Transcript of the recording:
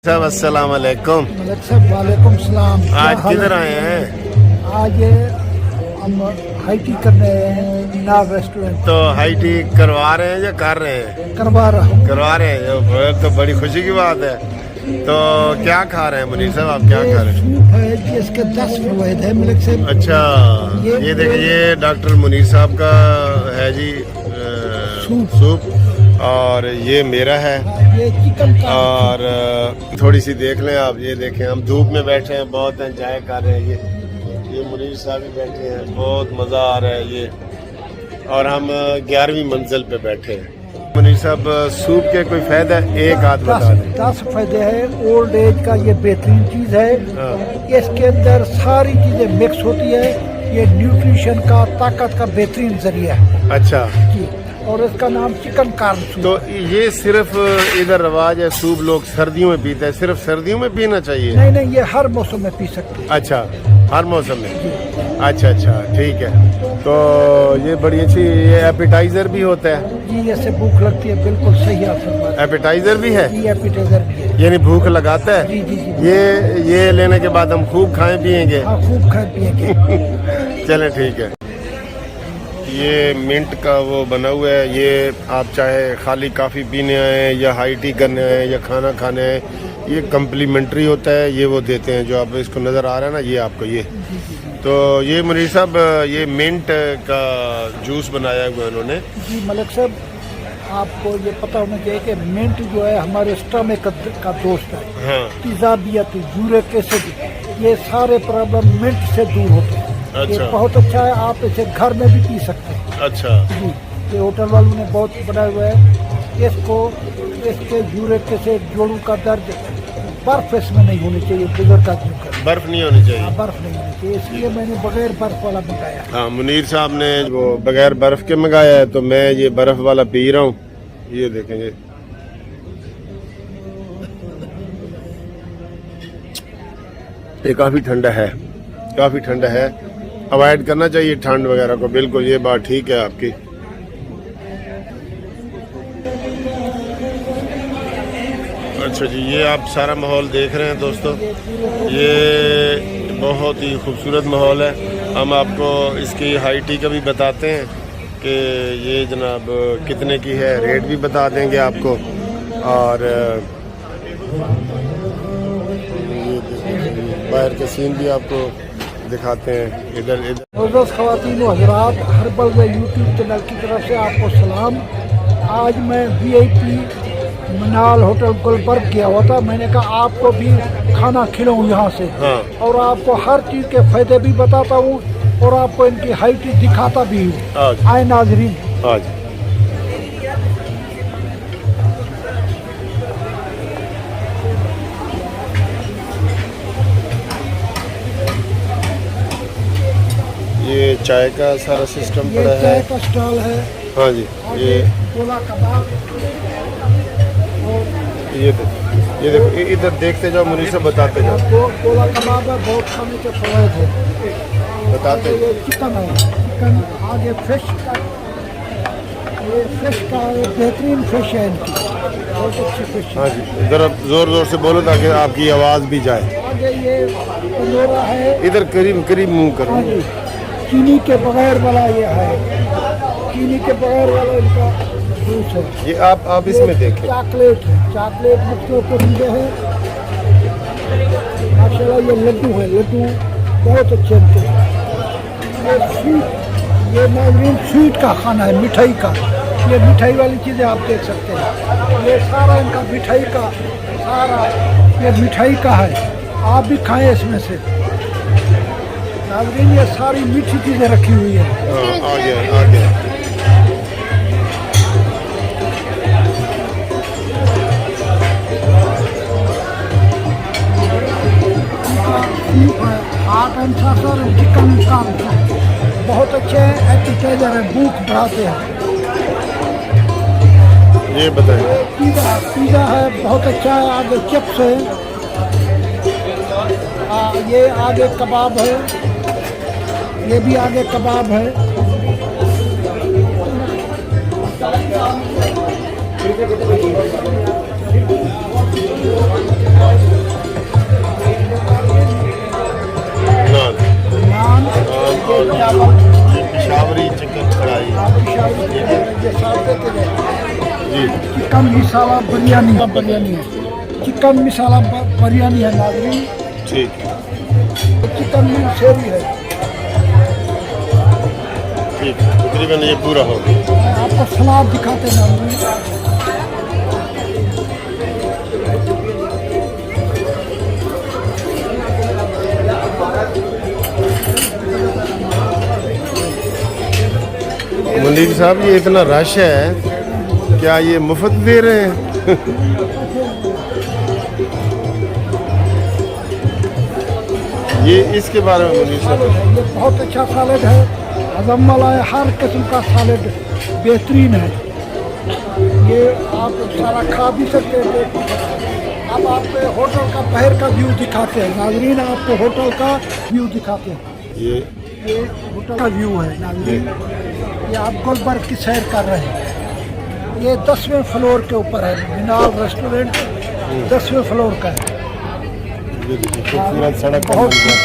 साहब अस्सलाम वालेकुम। वालेकुम सलाम। आज किधर आए हैं? आज हम हाई टी करने आए हैं मीनार रेस्टोरेंट। तो हाई टी करवा रहे हैं या कर रहे हैं? करवा रहा हूँ। करवा रहे हैं, तो बड़ी खुशी की बात है। तो क्या खा रहे हैं मुनीर साहब, आप क्या खा रहे हैं? सूप है जिसके 10 फवायद है मलिक साहब। अच्छा, ये देखिए, ये डॉक्टर मुनीर साहब का है जी सूप, और ये मेरा है। ये चिकन का और थोड़ी सी देख लें आप, ये देखें, हम धूप में बैठे हैं, बहुत एंजॉय कर रहे हैं। ये मुनीर साहब भी बैठे हैं, बहुत मज़ा आ रहा है ये। और हम 11वीं मंजिल पे बैठे हैं। मुनीर साहब, सूप के कोई फायदा एक आध बता दें। 10 फायदे हैं। ओल्ड एज का ये बेहतरीन चीज़ है। इसके अंदर सारी चीज़ें मिक्स होती है। ये न्यूट्रिशन का, ताकत का बेहतरीन जरिया है। अच्छा जी, और इसका नाम चिकन कार्न सूप। तो ये सिर्फ इधर रवाज है, सूप लोग सर्दियों में पीते हैं, सिर्फ सर्दियों में पीना चाहिए? नहीं नहीं, ये हर मौसम में पी सकते हैं। अच्छा, हर मौसम में। अच्छा अच्छा, ठीक है। तो ये बड़ी अच्छी, ये एपिटाइजर भी होता है? जी, इससे भूख लगती है, बिल्कुल सही आप फरमा रहे हैं। एपिटाइजर भी है? जी, एपिटाइजर भी है। यानी भूख लगाता है? जी जी जी। ये लेने के बाद हम खूब खाएं पियेंगे? हाँ, खूब खाए पिएंगे। चलें, ठीक है। ये मिंट का वो बना हुआ है। ये आप चाहे खाली काफ़ी पीने आए या हाई टी करने आए या खाना खाने आए, ये कम्प्लीमेंट्री होता है। ये वो देते हैं, जो आप इसको नज़र आ रहा है ना, ये आपको ये। तो ये मुनीर साहब, ये मिंट का जूस बनाया हुआ है उन्होंने। जी मलिक साहब, आपको ये पता होना चाहिए कि मिंट जो है हमारे स्टमक का दोस्त है। हाँ। तेजाबियत, यूरिक एसिड, ये सारे प्रॉब्लम मिंट से दूर होते हैं। अच्छा। ये बहुत अच्छा है, आप इसे घर में भी पी सकते हैं। अच्छा जी, ये होटल वालों ने बहुत बनाया हुआ है इसको। इसके यूरिक एसिड, जोड़ों का दर्द, बर्फ इसमें नहीं होनी चाहिए, बुजुर्ग आदमी का बर्फ नहीं होनी चाहिए। बर्फ नहीं होनी चाहिए, इसलिए मैंने बगैर बर्फ वाला मंगाया। हाँ, मुनीर साहब ने वो बगैर बर्फ के मंगाया है, तो मैं ये बर्फ वाला पी रहा हूँ। ये देखेंगे, ये काफ़ी ठंडा है, काफ़ी ठंडा है। अवॉइड करना चाहिए ठंड वगैरह को, बिल्कुल, ये बात ठीक है आपकी। अच्छा जी, ये आप सारा माहौल देख रहे हैं दोस्तों, ये बहुत ही खूबसूरत माहौल है। हम आपको इसकी हाई टी का भी बताते हैं कि ये जनाब कितने की है, रेट भी बता देंगे आपको। और बाहर के सीन भी आपको दिखाते हैं। इधर ख़वातीन व हज़रात, हर्बल व यूट्यूब चैनल की तरफ से आपको सलाम। आज मैं VIP मीनार होटल गुलबर्ग गया हुआ था। मैंने कहा आपको भी खाना खिलाऊं यहाँ से। हाँ। और आपको हर चीज़ के फायदे भी बताता हूँ और आपको इनकी हाई टी दिखाता भी हूँ। आए नाजरीन, आज ये चाय का सारा सिस्टम ये पड़ा है। चाय का स्टॉल है। हाँ जी, ये गोला कबाब, ये देखो, इधर देखते जाओ मुनीर से, बताते जाओ, आपको गोला कबाब है, बहुत खाने के फवायद है। बताते ये चिकन है, चिकन आगे फिश का, ये फिश का एक बेहतरीन फिश है इनकी, बहुत अच्छी फिश है। हाँ जी, जरा जोर जोर से बोलो ताकि आपकी आवाज़ भी जाए। आगे ये तंदूरा है। इधर करीब करीब मुंह करो। हाँ जी, चीनी के बगैर वाला ये है, चीनी के बगैर वाला इनका जूस है। ये आप इसमें देखें, चॉकलेट है, चॉकलेट मुख्तलिफ किस्म के हैं माशाल्लाह। ये लड्डू है, लड्डू बहुत अच्छे अच्छे। ये स्वीट, ये नाज़रीन स्वीट का खाना है, मिठाई का। ये मिठाई वाली चीज़ें आप देख सकते हैं। ये सारा इनका मिठाई का, सारा ये मिठाई का है। आप भी खाएं इसमें से नाज़रीन। ये सारी मीठी चीज़ें रखी हुई है। हाँ, आ गया, आ गया। हार्ट एंड सर, चिकन का बहुत अच्छे हैं, एपिटाइजर है, भूख बढ़ाते हैं। ये बताएं। पिज़्ज़ा है, बहुत अच्छा है। आगे चिप्स है, ये आगे कबाब है, ये भी आगे कबाब है। और चावल, ये पिशावरी चिकन कढ़ाई ये साथ देते हैं। जी। चिकन मसाला बिरयानी है, चिकन मसाला बिरयानी है नाज़रीन, ठीक है, चिकन मिर्चेरी है। ठीक है, तकरीबन ये पूरा हो गया। आपको सलाद दिखाते हैं नाज़रीन। मुनीर साहब ये इतना रश है, क्या ये मुफ्त दे रहे हैं? ये इसके बारे में मुनीर साहब ये बहुत अच्छा सैलेड है, हजम वाला है, हर किस्म का सैलेड बेहतरीन है। ये आप सारा खा भी सकते हैं, देख भी सकते हैं। अब आपको होटल का बाहर का व्यू दिखाते हैं नाज़रीन, आपको होटल का व्यू दिखाते हैं। ये ये होटल का व्यू है नाज़रीन, ये आप गुलबर्ग की सैर कर रहे हैं। ये 10वें फ्लोर के ऊपर है, मिनाल रेस्टोरेंट 10वें फ्लोर का है। खूबसूरत सड़क का बहुत मंजर।